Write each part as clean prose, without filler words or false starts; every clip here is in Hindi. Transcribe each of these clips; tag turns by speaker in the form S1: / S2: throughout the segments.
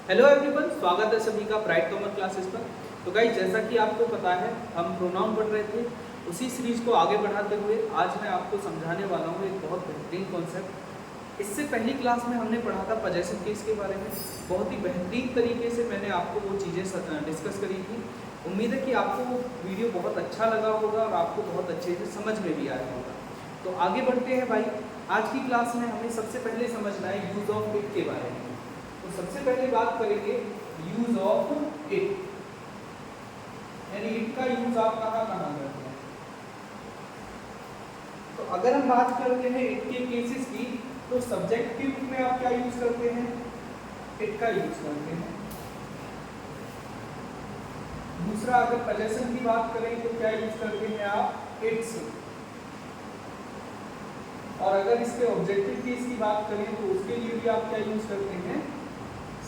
S1: हेलो एवरीवन, स्वागत है सभी का ब्राइट कॉमन क्लासेस पर। तो गाइस, जैसा कि आपको पता है हम प्रोनाउन पढ़ रहे थे, उसी सीरीज को आगे बढ़ाते हुए आज मैं आपको समझाने वाला हूँ एक बहुत बेहतरीन कॉन्सेप्ट। इससे पहली क्लास में हमने पढ़ा था पजेसिव केस के बारे में। बहुत ही बेहतरीन तरीके से मैंने आपको वो चीज़ें डिस्कस करी थी। उम्मीद है कि आपको वो वीडियो बहुत अच्छा लगा होगा और आपको बहुत अच्छे से समझ में भी आया होगा। तो आगे बढ़ते हैं भाई। आज की क्लास में हमें सबसे पहले समझना है यूज ऑफ इट के बारे में। तो सबसे पहले बात करेंगे यूज ऑफ इट, यानी इट का यूज आप कहाँ कहाँ करते हैं। तो अगर हम बात करते हैं इट के केसेस की, तो सब्जेक्ट के रूप में आप क्या यूज करते हैं? इट का यूज करते हैं। दूसरा, अगर पजेशन की बात करें तो क्या यूज करते हैं आप? इट्स। और अगर इसके ऑब्जेक्टिव केस की बात करें तो उसके लिए भी आप क्या यूज करते हैं?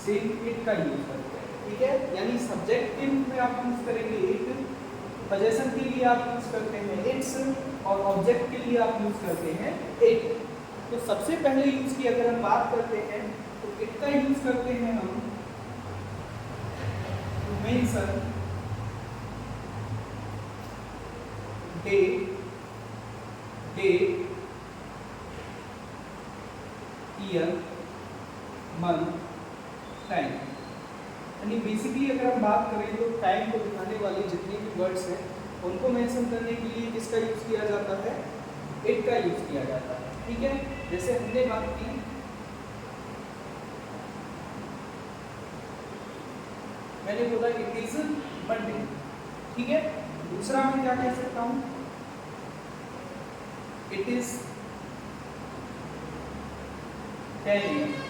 S1: सेम इट का यूज करते हैं। ठीक है, यानी सब्जेक्ट के रूप में आप यूज करेंगे इट, पजेशन के लिए आप यूज करते हैं इट्स, और ऑब्जेक्ट के लिए आप यूज करते हैं इट। तो सबसे पहले यूज की अगर हम बात करते हैं तो इट का यूज करते हैं हम to mention day, date, year, month, time. यानी बेसिकली अगर हम बात करें तो टाइम को दिखाने वाले जितने भी वर्ड्स हैं उनको मेंशन करने के लिए किसका यूज किया जाता है? इट का यूज किया जाता है। ठीक है, जैसे हमने बात की मैंने बोला इट इज मंडे। ठीक है, दूसरा मैं क्या कह सकता हूं? It is 10 year.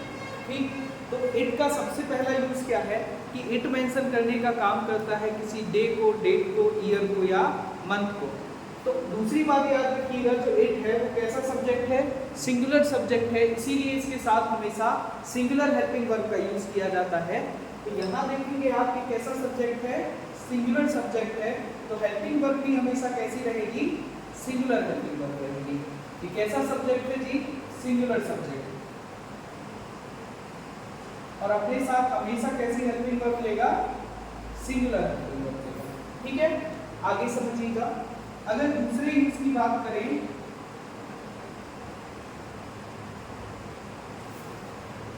S1: ठीक, तो इट का सबसे पहला यूज क्या है कि इट मेंशन करने का काम करता है किसी डे को, डेट को, ईयर को या मंथ को। तो दूसरी बात याद रखिएगा, जो इट है वो कैसा सब्जेक्ट है? सिंगुलर सब्जेक्ट है, इसीलिए इसके साथ हमेशा सिंगुलर हेल्पिंग वर्ब का यूज किया जाता है। तो यहाँ देखेंगे आप कि कैसा सब्जेक्ट है? सिंगुलर सब्जेक्ट है। तो हेल्पिंग वर्ब भी हमेशा कैसी रहेगी? सिंगुलर हेल्पिंग वर्ब रहेगी। कि कैसा सब्जेक्ट है जी? Singular subject. और अपने साथ हमेशा कैसी हेल्पिंग वर्ब लेगा? सिंगुलर हेल्पिंग वर्ब लेगा। ठीक है, आगे समझिएगा। अगर दूसरे यूज की बात करें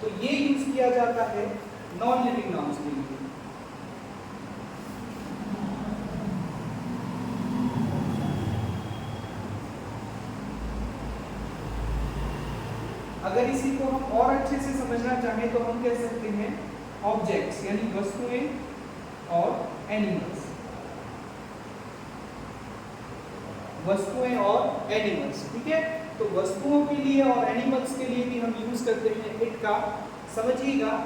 S1: तो ये यूज किया जाता है नॉन लिविंग नाउन्स के लिए। अगर इसी को हम और अच्छे से समझना चाहें तो हम कह सकते हैं ऑब्जेक्ट्स, यानी वस्तुएं और एनिमल्स। वस्तुएं और एनिमल्स। ठीक है, तो वस्तुओं के लिए और एनिमल्स के लिए भी हम यूज करते हैं इट का। समझिएगा,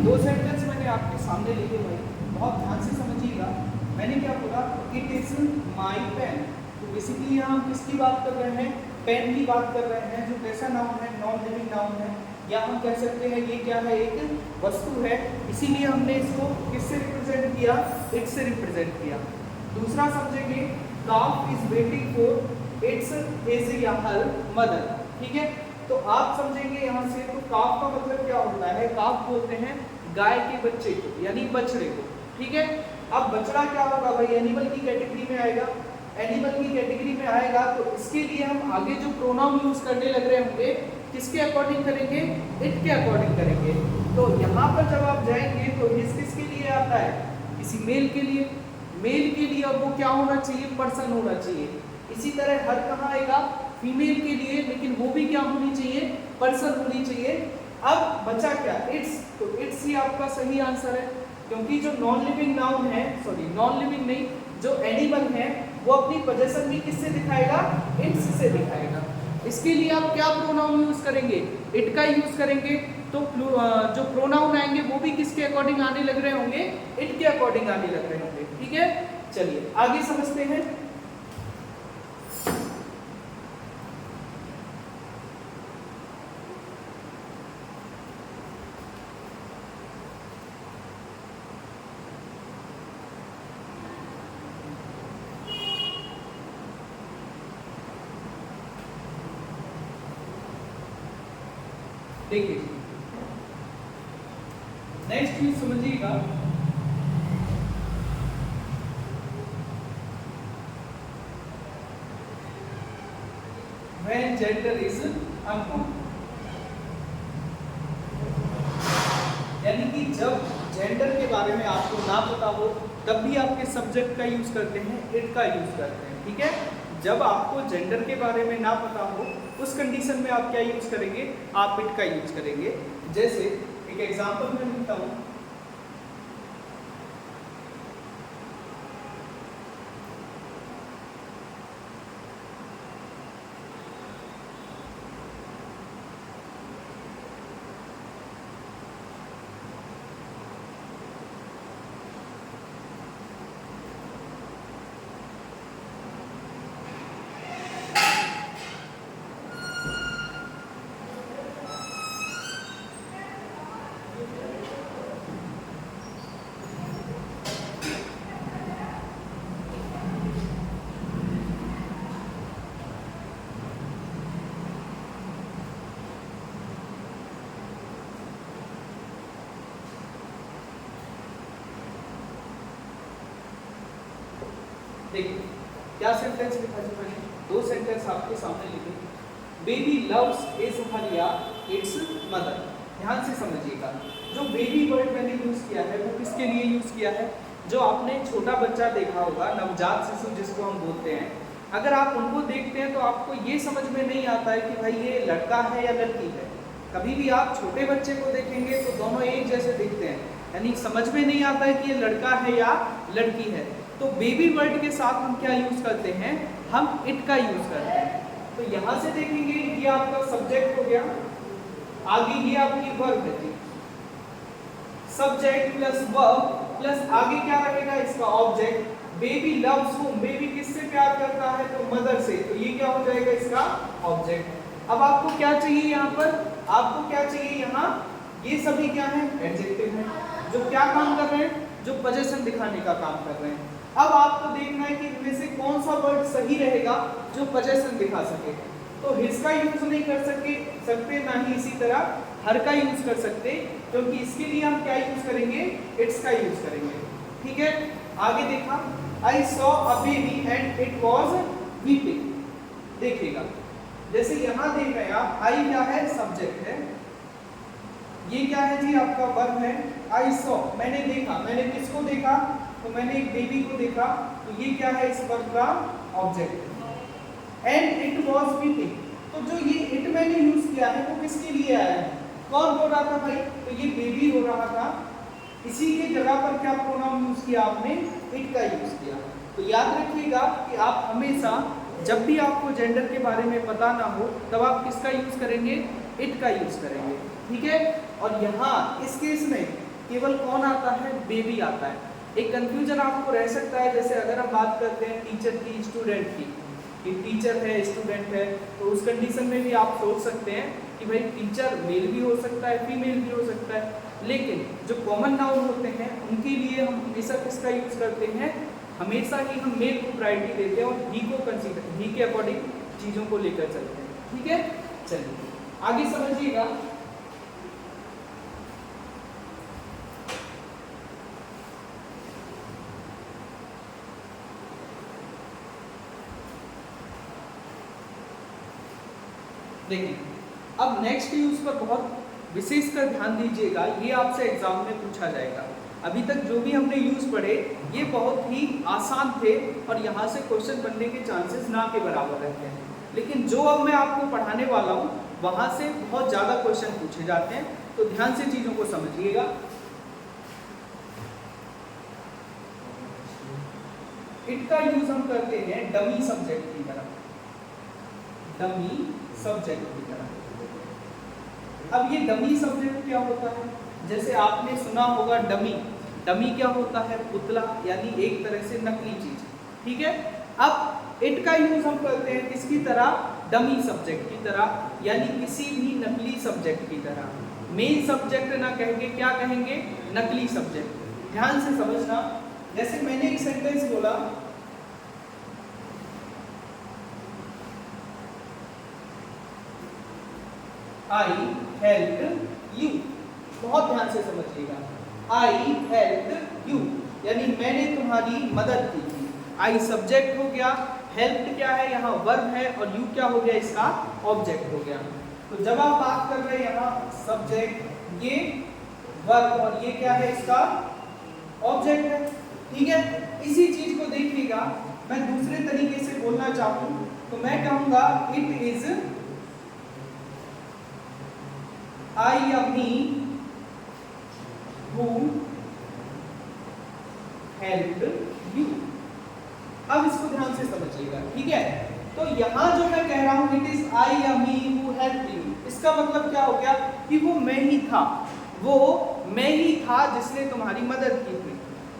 S1: दो सेंटेंस मैंने आपके सामने लिखे भाई, बहुत ध्यान से समझिएगा। मैंने क्या बोला? It is my pen. तो बेसिकली यहाँ हम किसकी बात कर रहे हैं? पेन की बात कर रहे हैं, जो कैसा नाउन है? नॉन लिविंग नाउन है। या हम कह सकते हैं ये क्या है? एक वस्तु है, इसीलिए हमने इसको किससे रिप्रेजेंट किया? इट से रिप्रेजेंट किया। दूसरा समझेंगे, calf is waiting for its is her mother. ठीक है, तो आप समझेंगे यहाँ से, तो काफ का मतलब क्या होता है? काफ बोलते हैं गाय के बच्चे को, यानी बछड़े को। ठीक है, अब बछड़ा क्या होगा भाई? एनिमल की कैटेगरी में आएगा। एनिमल की कैटेगरी में आएगा तो इसके लिए हम आगे जो प्रोनाउन यूज करने लग रहे होंगे किसके अकॉर्डिंग करेंगे? इट के अकॉर्डिंग करेंगे। तो यहाँ पर जब आप जाएंगे तो इस किसके लिए आता है? किसी मेल के लिए। मेल के लिए अब वो क्या होना चाहिए? पर्सन होना चाहिए। इसी तरह हर कहाँ आएगा? फीमेल के लिए, लेकिन वो भी क्या होनी चाहिए? पर्सन होनी चाहिए। अब बचा क्या? इट्स। तो इट्स ही आपका सही आंसर है, क्योंकि जो नॉन लिविंग नाउन है, सॉरी नॉन लिविंग नहीं, जो एनिमल है वो अपनी पोजीशन भी किससे दिखाएगा? इट्स से दिखाएगा। इसके लिए आप क्या प्रोनाउन यूज करेंगे, इट का यूज करेंगे। तो जो प्रोनाउन आएंगे वो भी किसके अकॉर्डिंग आने लग रहे होंगे, इट के अकॉर्डिंग आने लग रहे होंगे। ठीक है, चलिए आगे समझते हैं। देखिए नेक्स्ट यूज समझिएगा, when gender is unknown, यानी कि जब जेंडर के बारे में आपको ना पता हो तब भी आपके सब्जेक्ट का यूज करते हैं, इट का यूज करते हैं। ठीक है, जब आपको जेंडर के बारे में ना पता हो उस कंडीशन में आप क्या यूज करेंगे, आप इट का यूज करेंगे। जैसे एक एग्जांपल मैं लिखता हूं, देखिए क्या सेंटेंस लिखा जी मैंने, दो सेंटेंस आपके सामने लिखे। बेबी लव्स इज हरिया इट्स मदर। ध्यान से समझिएगा, जो बेबी वर्ड मैंने यूज किया है वो किसके लिए यूज किया है, जो आपने छोटा बच्चा देखा होगा, नवजात शिशु जिसको हम बोलते हैं, अगर आप उनको देखते हैं तो आपको ये समझ में नहीं आता है कि भाई ये लड़का है या लड़की है। कभी भी आप छोटे बच्चे को देखेंगे तो दोनों एक जैसे दिखते हैं, यानी समझ में नहीं आता है कि ये लड़का है या लड़की है। तो बेबी वर्ड के साथ हम क्या यूज करते हैं, हम इट का यूज करते हैं। तो यहां से देखेंगे ये आपका सब्जेक्ट हो गया, आगे ये आपकी वर्ब है जी, सब्जेक्ट प्लस वर्ब प्लस आगे क्या रहेगा इसका object. Baby loves home, baby किससे प्यार करता है, तो मदर से, तो ये क्या हो जाएगा इसका ऑब्जेक्ट। अब आपको क्या चाहिए यहाँ पर, आपको क्या चाहिए यहाँ, ये सभी क्या है एडजेक्टिव है, जो क्या काम कर रहे हैं, जो पोजीशन दिखाने का काम कर रहे हैं। अब आपको देखना है कि इनमें से कौन सा वर्ड सही रहेगा जो पोजीशन दिखा सके। तो हिज का यूज नहीं कर सकते, ना ही इसी तरह हर का यूज कर सकते, क्योंकि इसके लिए हम क्या यूज करेंगे, इट्स का यूज करेंगे। ठीक है, आगे देखा, I saw a baby and it was weeping. देखिएगा जैसे यहाँ देख रहे हैं आप, आई क्या है सब्जेक्ट है, ये क्या है जी आपका वर्ब है। आई सॉ मैंने देखा, मैंने किसको देखा, तो मैंने एक बेबी को देखा, तो ये क्या है इस वर्ब का object. And it was weeping, तो जो ये इट मैंने यूज किया है वो किसके लिए आया है, कौन हो रहा था भाई, तो ये बेबी हो रहा था। इसी के जगह पर क्या प्रोनाउन यूज किया आपने, इट का यूज किया। तो याद रखिएगा कि आप हमेशा जब भी आपको जेंडर के बारे में पता ना हो तब आप किसका यूज करेंगे, इट का यूज करेंगे। ठीक है, और यहाँ इस केस में केवल कौन आता है, बेबी आता है। एक कंफ्यूजन आपको रह सकता है, जैसे अगर हम बात करते हैं टीचर की स्टूडेंट की, कि टीचर है स्टूडेंट है, तो उस कंडीशन में भी आप सोच सकते हैं कि भाई टीचर मेल भी हो सकता है फीमेल भी हो सकता है, लेकिन जो कॉमन नाउन होते हैं उनके लिए हम हमेशा किसका यूज करते हैं, हमेशा ही हम मेल को प्रायोरिटी देते हैं और ही को कंसीडर, ही के अकॉर्डिंग चीज़ों को लेकर चलते हैं। ठीक है, चलिए आगे समझिएगा। देखिए अब नेक्स्ट यूज पर बहुत विशेष कर ध्यान दीजिएगा, ये आपसे एग्जाम में पूछा जाएगा। अभी तक जो भी हमने यूज पढ़े ये बहुत ही आसान थे और यहाँ से क्वेश्चन बनने के चांसेस ना के बराबर रहते हैं, लेकिन जो अब मैं आपको पढ़ाने वाला हूँ वहाँ से बहुत ज़्यादा क्वेश्चन पूछे जाते हैं, तो ध्यान से चीज़ों को समझिएगा। इट का यूज हम करते हैं डमी सब्जेक्ट की तरह। डमी सब्जेक्ट की तरह। अब ये डमी सब्जेक्ट क्या होता है? जैसे आपने सुना होगा डमी, डमी क्या होता है? पुतला, यानी एक तरह से नकली चीज, ठीक है। अब इट का यूज हम करते हैं किसकी तरह? डमी सब्जेक्ट की तरह, यानी किसी भी नकली सब्जेक्ट की तरह। मेन सब्जेक्ट ना कहेंगे, क्या कहेंगे? नकली सब्जेक्ट। ध्यान से समझना, जैसे मैंने एक सेंटेंस बोला, आई हेल्प यू, बहुत ध्यान से समझिएगा। आई हेल्प यू यानी मैंने तुम्हारी मदद की थी। आई सब्जेक्ट हो गया, हेल्प क्या है? यहाँ वर्ब है, और यू क्या हो गया? इसका ऑब्जेक्ट हो गया। तो जब आप बात कर रहे हैं यहाँ सब्जेक्ट, ये वर्ब, और ये क्या है? इसका ऑब्जेक्ट है, ठीक है। इसी चीज को देखिएगा, मैं दूसरे तरीके से बोलना चाहूँ तो मैं कहूँगा इट इज आई या मी who helped you। अब इसको ध्यान से समझिएगा, ठीक है। तो यहाँ जो मैं कह रहा हूँ इट इज आई या मी who helped you, इसका मतलब क्या हो गया? कि वो मैं ही था, वो मैं ही था जिसने तुम्हारी मदद की थी।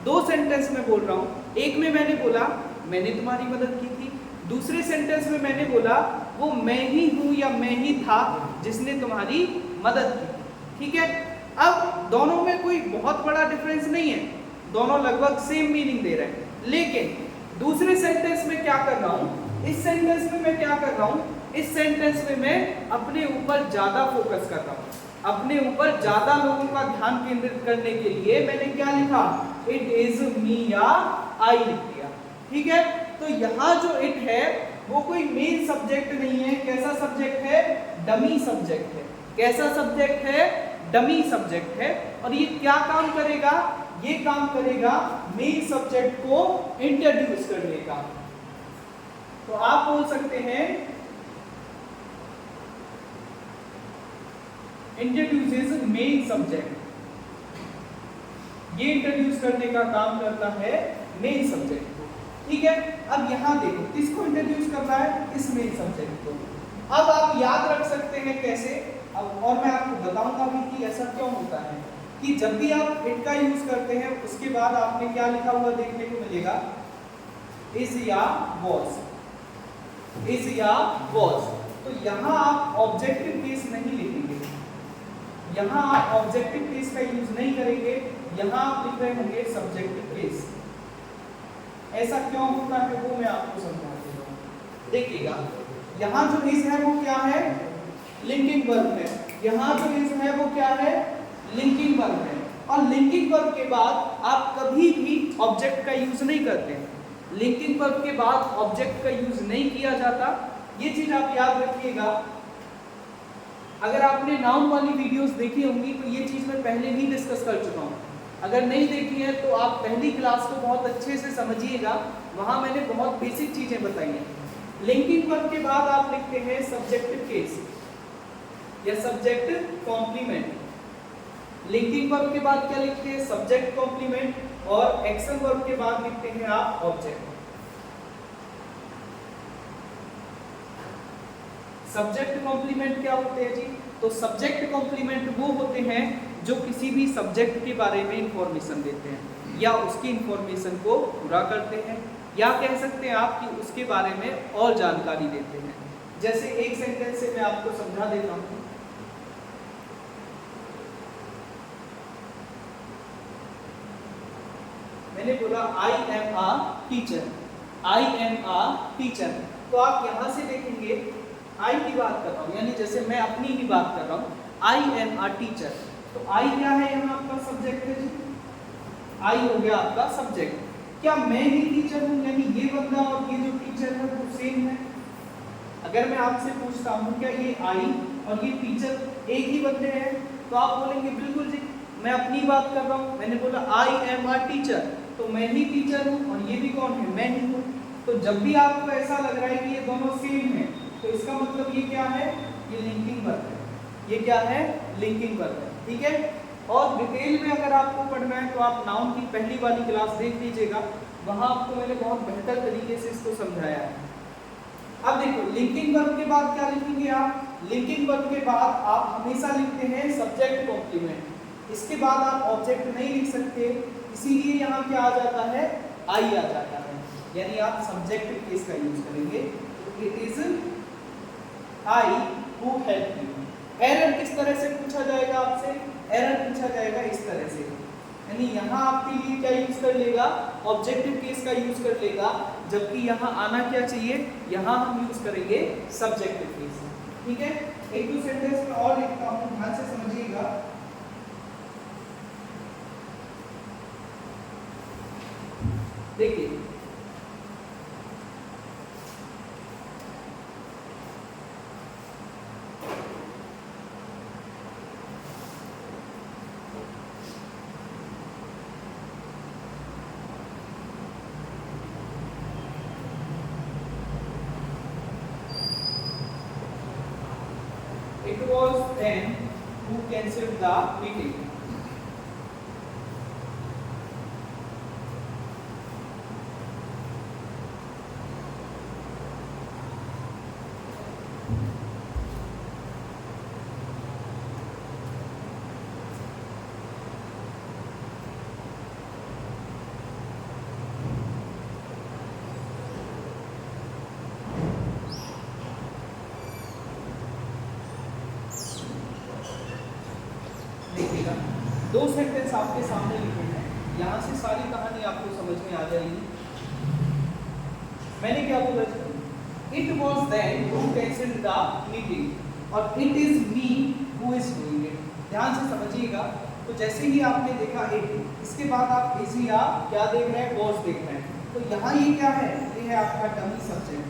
S1: दो सेंटेंस में बोल रहा हूँ, एक में मैंने बोला मैंने तुम्हारी मदद की थी, दूसरे सेंटेंस में मैंने बोला वो मैं ही हूँ या मैं ही था जिसने तुम्हारी मदद की थी, ठीक है। अब दोनों में कोई बहुत बड़ा डिफरेंस नहीं है, दोनों लगभग सेम मीनिंग दे रहे हैं, लेकिन दूसरे सेंटेंस में क्या कर रहा हूँ, इस सेंटेंस में मैं क्या कर रहा हूँ, इस सेंटेंस में मैं अपने ऊपर ज्यादा फोकस कर रहा हूँ, अपने ऊपर ज्यादा लोगों का ध्यान केंद्रित करने के लिए मैंने क्या लिखा? इट इज मी या आई लिख दिया, ठीक है। तो यहाँ जो इट है वो कोई मेन सब्जेक्ट नहीं है, कैसा सब्जेक्ट है? डमी सब्जेक्ट है। कैसा सब्जेक्ट है? डमी सब्जेक्ट है। और ये क्या काम करेगा? ये काम करेगा मेन सब्जेक्ट को इंट्रोड्यूस करने का। तो आप बोल सकते हैं इंट्रोड्यूसेस मेन सब्जेक्ट, ये इंट्रोड्यूस करने का काम करता है मेन सब्जेक्ट को, ठीक है। अब यहां देखो किसको इंट्रोड्यूस कर रहा है? इस मेन सब्जेक्ट को। अब आप याद रख सकते हैं कैसे, अब और मैं आपको बताऊंगा भी कि ऐसा क्यों होता है कि जब भी आप इट का यूज करते हैं उसके बाद आपने क्या लिखा हुआ देखने को मिलेगा? इज या वॉज, इज या वॉज। तो यहां आप ऑब्जेक्टिव केस नहीं लिखेंगे, यहां आप ऑब्जेक्टिव केस का यूज नहीं करेंगे, यहां आप लिख रहे होंगे सब्जेक्टिव केस। ऐसा क्यों होता है वो मैं आपको समझा देता हूं। देखिएगा यहां जो इज है वो क्या है? लिंकिंग वर्ब है। यहां जो इज है वो क्या है? लिंकिंग वर्ब है। और लिंकिंग वर्ब के बाद आप कभी भी ऑब्जेक्ट का यूज नहीं करते हैं। लिंकिंग वर्ब के बाद ऑब्जेक्ट का यूज नहीं किया जाता, ये चीज आप याद रखिएगा। अगर आपने नाउन वाली वीडियोस देखी होंगी तो ये चीज मैं पहले ही डिस्कस कर चुका हूँ। अगर नहीं देखी है तो आप पहली क्लास को बहुत अच्छे से समझिएगा, वहां मैंने बहुत बेसिक चीजें बताई हैं। लिंकिंग वर्ब के बाद आप लिखते हैं सब्जेक्टिव केस या सब्जेक्ट कॉम्प्लीमेंट। लिंकिंग वर्ब के बाद क्या लिखते हैं? Subject complement. और एक्शन वर्ब के बाद लिखते हैं आप ऑब्जेक्ट। सब्जेक्ट कॉम्प्लीमेंट क्या होते हैं जी? तो सब्जेक्ट कॉम्प्लीमेंट वो होते हैं जो किसी भी सब्जेक्ट के बारे में इंफॉर्मेशन देते हैं या उसकी इंफॉर्मेशन को पूरा करते हैं, या कह सकते हैं आप कि उसके बारे में और जानकारी देते हैं। जैसे एक सेंटेंस से मैं आपको समझा देता हूँ। मैंने बोला I am a teacher, I am a teacher. तो आप यहां से देखेंगे आई की बात कर रहा हूं, यानी जैसे मैं अपनी ही बात कर रहा हूं, आई एम अ टीचर। तो आई क्या है? यहाँ आपका सब्जेक्ट है जी, आई हो गया आपका सब्जेक्ट। क्या मैं ही टीचर हूं? यानी ये बंदा और ये जो टीचर है वो सेम है। अगर मैं आपसे पूछता हूं क्या ये आई और ये टीचर एक ही बंदे हैं, तो आप बोलेंगे बिल्कुल जी, मैं अपनी बात कर रहा हूं। मैंने बोला आई एम अ टीचर, तो मैं ही टीचर हूं और ये भी कौन है? मैं ही हूं। तो जब भी आपको ऐसा लग रहा है कि ये दोनों सेम है, तो इसका मतलब ये क्या है? ये लिंकिंग वर्ब है। ये क्या है? लिंकिंग वर्ब है, ठीक है। और डिटेल में अगर आपको पढ़ना है तो आप नाउन की पहली वाली क्लास देख लीजिएगा, वहां आपको मैंने बहुत बेहतर तरीके से इसको समझाया है। अब देखो लिंकिंग वर्ब के बाद क्या लिखेंगे आप? लिंकिंग वर्ब के बाद आप हमेशा लिखते हैं सब्जेक्ट कॉम्प्लीमेंट। इसके बाद आप ऑब्जेक्ट नहीं लिख सकते, इसीलिए यहाँ क्या आ जाता है? आई आ जाता है, यानी आप सब्जेक्टिव केस का यूज करेंगे। It is I who help you. Error किस तरह से पूछा जाएगा आपसे? एरर पूछा जाएगा इस तरह से, यानी यहाँ आपके लिए क्या यूज कर लेगा? ऑब्जेक्टिव केस का यूज कर लेगा, जबकि यहाँ आना क्या चाहिए? यहाँ हम यूज करेंगे सब्जेक्टिव केस। ठीक है, एक दो सेंटेंस में और लिखता हूँ, ध्यान से समझिएगा। देखिए it was then who cancelled the meeting. देखिएगा, दो सेंटेंस आपके सामने लिखे हैं, यहाँ से सारी कहानी आपको समझ में आ जाएगी। मैंने क्या बोला? It was then who cancelled the meeting और it is me who is doing it. ध्यान से समझिएगा। तो जैसे ही आपने देखा इट, इसके बाद आप इज या क्या देख रहे हैं? वॉज देख रहे हैं। तो यहाँ ये क्या है? ये है आपका डमी सब्जेक्ट।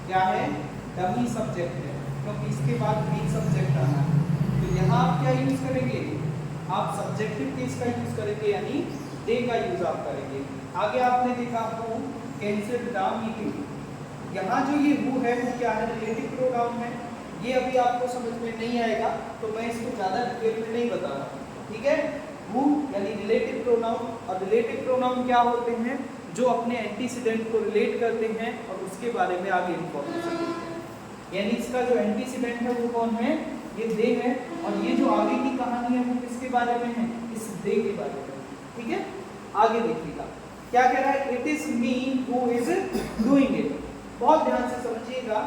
S1: क्या है? डमी सब्जेक्ट है, क्योंकि इसके बाद मेन सब्जेक्ट आना है। तो यहाँ आप क्या यूज करेंगे? आप सब्जेक्टिव केस का यूज करेंगे, यानी दे का यूज आप करेंगे। आगे आपने देखा हु कैंसल्ड द मीटिंग। यहाँ जो ये हु है वो क्या है? रिलेटिव प्रोनाउन है। ये अभी आपको समझ में नहीं आएगा, तो मैं इसको ज़्यादा डिटेल में नहीं बता रहा। ठीक है, हु यानी रिलेटिव प्रोनाउन, और रिलेटिव प्रोनाउन क्या होते हैं? जो अपने एंटीसीडेंट को रिलेट करते हैं और उसके बारे में आगे इन्फॉर्मेशन देते हैं। यानी इसका जो एंटीसीडेंट है वो कौन है? ये दे है, और ये जो आगे की कहानी है वो किसके बारे में है? इस दे के बारे में। ठीक है, आगे देखिएगा क्या कह रहा है? It is me who is doing it. बहुत ध्यान से समझिएगा।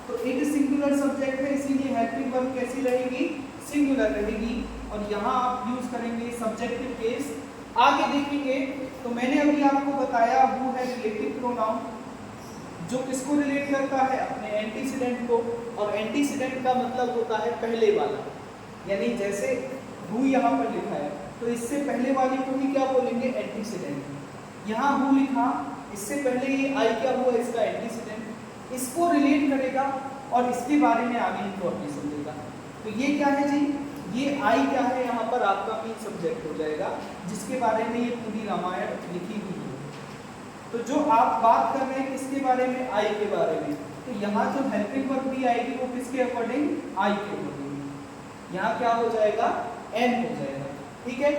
S1: तो इट सिंगुलर सब्जेक्ट है, इसीलिए हेल्पिंग वर्ब कैसी रहेगी? सिंगुलर रहेगी। और यहाँ आप यूज करेंगे सब्जेक्टिव केस। आगे देखेंगे तो मैंने अभी आपको बताया हु है रिलेटिव प्रोनाउन, जो किसको रिलेट करता है? अपने एंटीसीडेंट को। और एंटीसीडेंट का मतलब होता है पहले वाला, यानी जैसे हु यहाँ पर लिखा है तो इससे पहले वाले को ही क्या बोलेंगे? एंटीसीडेंट। यहाँ हु लिखा, इससे पहले ये आई क्या हुआ? इसका एंटीसीडेंट। इसको रिलेट करेगा और इसके बारे में आगे इंफॉर्मेशन देगा। तो ये क्या है जी? ये आई क्या है? यहाँ पर आपका मेन सब्जेक्ट हो जाएगा, जिसके बारे में ये पूरी रामायण लिखी हुई है। तो जो आप बात कर रहे हैं किसके बारे में? आई के बारे में। तो यहाँ जो हेल्पिंग वर्ब भी आएगी वो किसके अकॉर्डिंग? आई के अकॉर्डिंग। यहाँ क्या हो जाएगा? एन हो जाएगा। ठीक है,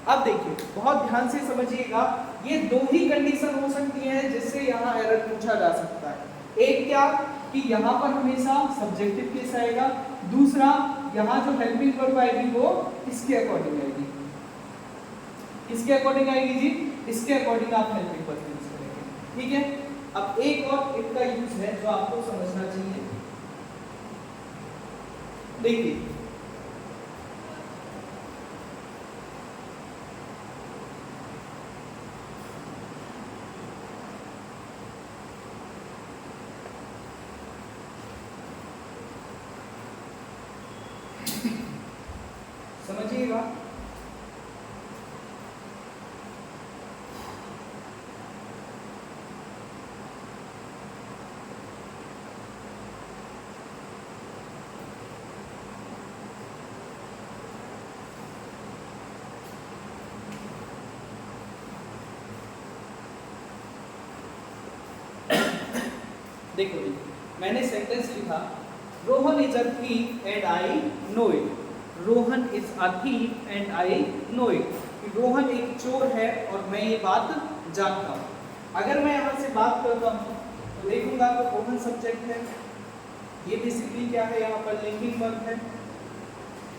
S1: अब देखिए बहुत ध्यान से समझिएगा। ये दो ही कंडीशन हो सकती है जिससे यहाँ एरर पूछा जा सकता है। एक क्या? कि यहाँ पर हमेशा सब्जेक्टिव केस आएगा। दूसरा, यहाँ जो हेल्पिंग वर्ब आएगी वो इसके अकॉर्डिंग आएगी। किसके अकॉर्डिंग आएगी जी? इसके अकॉर्डिंग आप हेल्पिंग वर्ब यूज करेंगे। ठीक है, अब एक और इनका यूज है जो आपको समझना चाहिए। देखिए समझिएगा। देखो मैंने सेंटेंस लिखा, Rohan is a thief and I know it. Rohan is a thief and I know it. Rohan एक चोर है और मैं ये बात जानता हूँ। अगर मैं यहाँ से बात करता हूँ तो देखूंगा तो रोहन सब्जेक्ट है, ये बेसिकली क्या है, यहाँ पर लिंकिंग वर्ब है।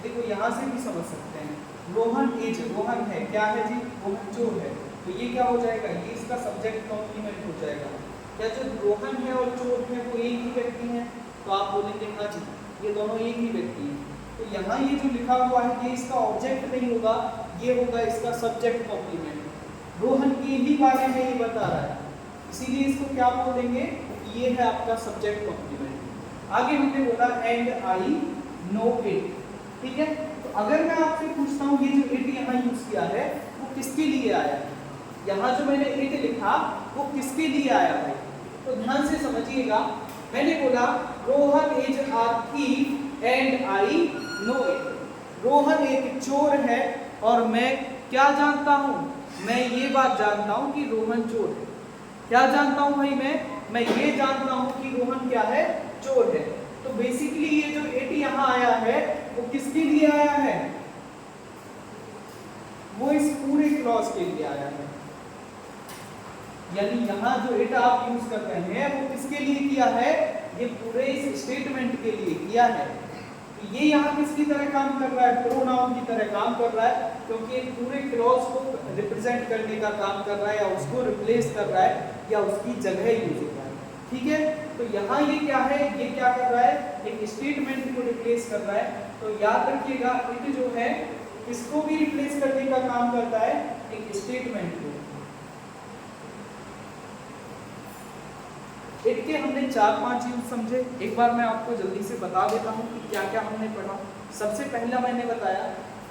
S1: देखो यहाँ से भी समझ सकते हैं, रोहन इज, रोहन है, क्या है जी, रोहन चोर है, तो ये क्या हो जाएगा, ये इसका सब्जेक्ट कॉम्प्लीमेंट हो जाएगा। क्या जो रोहन है और चोर है वो एक ही व्यक्ति है, तो आप बोलेंगे हाँ जी ये दोनों एक ही व्यक्ति है। तो यहाँ ये जो लिखा हुआ है ये इसका ऑब्जेक्ट नहीं होगा, ये होगा इसका सब्जेक्ट कॉम्प्लीमेंट। रोहन के ही बारे में ये बता रहा है, इसीलिए इसको क्या बोल देंगे, ये है आपका सब्जेक्ट कॉम्प्लीमेंट। आगे हमने बोला एंड आई नो इट, ठीक है। तो अगर मैं आपसे पूछता हूँ ये जो इट यहाँ यूज किया है वो किसके लिए आया है, यहाँ जो मैंने इट लिखा वो किसके लिए आया है, तो ध्यान से समझिएगा। मैंने बोला Rohan is a thief and I know it. Rohan एक चोर है और मैं क्या जानता हूँ, मैं ये बात जानता हूँ कि रोहन चोर है। क्या जानता हूँ भाई मैं ये जानता हूँ कि रोहन क्या है, चोर है। तो बेसिकली ये जो इट यहाँ आया है वो किसके लिए आया है, वो इस पूरे क्लॉज के लिए आया है। यानी यहाँ जो इट आप यूज कर रहे हैं वो किसके लिए किया है, ये पूरे इस स्टेटमेंट के लिए किया है। तो ये यहाँ किसकी तरह काम कर रहा है, प्रोनाउन की तरह काम कर रहा है, क्योंकि ये पूरे क्लॉज को रिप्रेजेंट करने का काम कर रहा है, या उसको रिप्लेस कर रहा है, या उसकी जगह यूज हो रहा है, ठीक है। तो यहाँ ये क्या है, ये क्या कर रहा है, एक स्टेटमेंट को रिप्लेस कर रहा है। तो याद रखिएगा इट जो है किसको भी रिप्लेस करने का काम करता है, एक स्टेटमेंट को। इट के हमने 4-5 यूज समझे, एक बार मैं आपको जल्दी से बता देता हूँ कि क्या क्या हमने पढ़ा। सबसे पहला मैंने बताया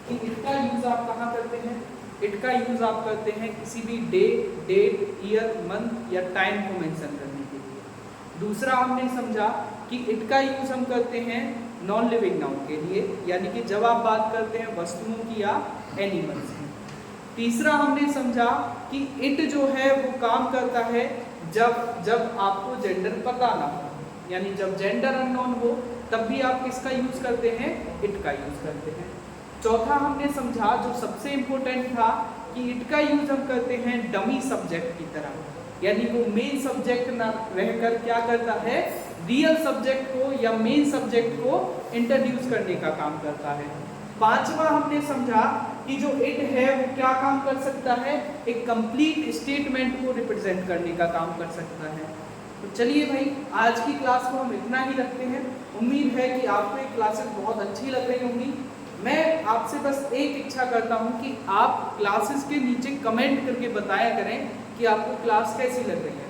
S1: कि इट का यूज आप कहाँ करते हैं, इट का यूज आप करते हैं किसी भी डे, डेट, ईयर, मंथ या टाइम को मेंशन करने के लिए। दूसरा हमने समझा कि इट का यूज हम करते हैं नॉन लिविंग नाउन के लिए, यानी कि जब आप बात करते हैं वस्तुओं की या एनिमल्स की। तीसरा हमने समझा कि इट जो है वो काम करता है जब आपको जेंडर पता ना हो, यानी जब जेंडर अननोन हो तब भी आप किसका यूज करते हैं, इट का यूज करते हैं। चौथा हमने समझा जो सबसे इम्पोर्टेंट था कि इट का यूज हम करते हैं डमी सब्जेक्ट की तरह, यानी वो मेन सब्जेक्ट ना रहकर क्या करता है, रियल सब्जेक्ट को या मेन सब्जेक्ट को इंट्रोड्यूस करने का काम करता है। पांचवा हमने समझा कि जो इट है वो क्या काम कर सकता है, एक कंप्लीट स्टेटमेंट को रिप्रेजेंट करने का काम कर सकता है। तो चलिए भाई आज की क्लास को हम इतना ही रखते हैं। उम्मीद है कि आपको ये क्लासेस बहुत अच्छी लग रही होंगी। मैं आपसे बस एक इच्छा करता हूँ कि आप क्लासेस के नीचे कमेंट करके बताया करें कि आपको क्लास कैसी लग रही है।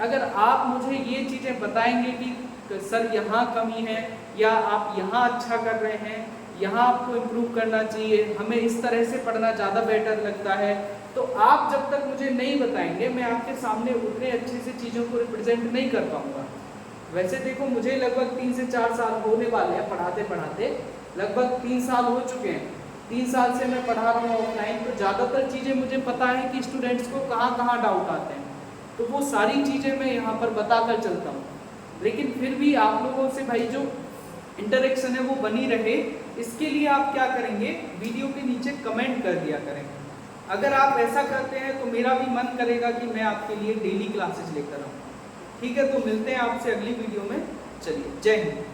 S1: अगर आप मुझे ये चीज़ें बताएंगे कि सर यहाँ कमी है या आप यहाँ अच्छा कर रहे हैं, यहाँ आपको इम्प्रूव करना चाहिए, हमें इस तरह से पढ़ना ज़्यादा बेटर लगता है, तो आप जब तक मुझे नहीं बताएंगे मैं आपके सामने उतने अच्छे से चीज़ों को रिप्रेजेंट नहीं कर पाऊँगा। वैसे देखो मुझे लगभग 3 से 4 साल होने वाले हैं पढ़ाते पढ़ाते, लगभग 3 साल हो चुके हैं। 3 साल से मैं पढ़ा रहा हूँ ऑफलाइन, तो ज़्यादातर चीज़ें मुझे पता है कि स्टूडेंट्स को कहाँ कहाँ डाउट आते हैं, तो वो सारी चीज़ें मैं यहाँ पर बता कर चलता हूँ। लेकिन फिर भी आप लोगों से भाई जो इंटरेक्शन है वो बनी रहे, इसके लिए आप क्या करेंगे, वीडियो के नीचे कमेंट कर दिया करेंगे। अगर आप ऐसा करते हैं तो मेरा भी मन करेगा कि मैं आपके लिए डेली क्लासेस लेकर आऊँ। ठीक है, तो मिलते हैं आपसे अगली वीडियो में। चलिए, जय हिंद।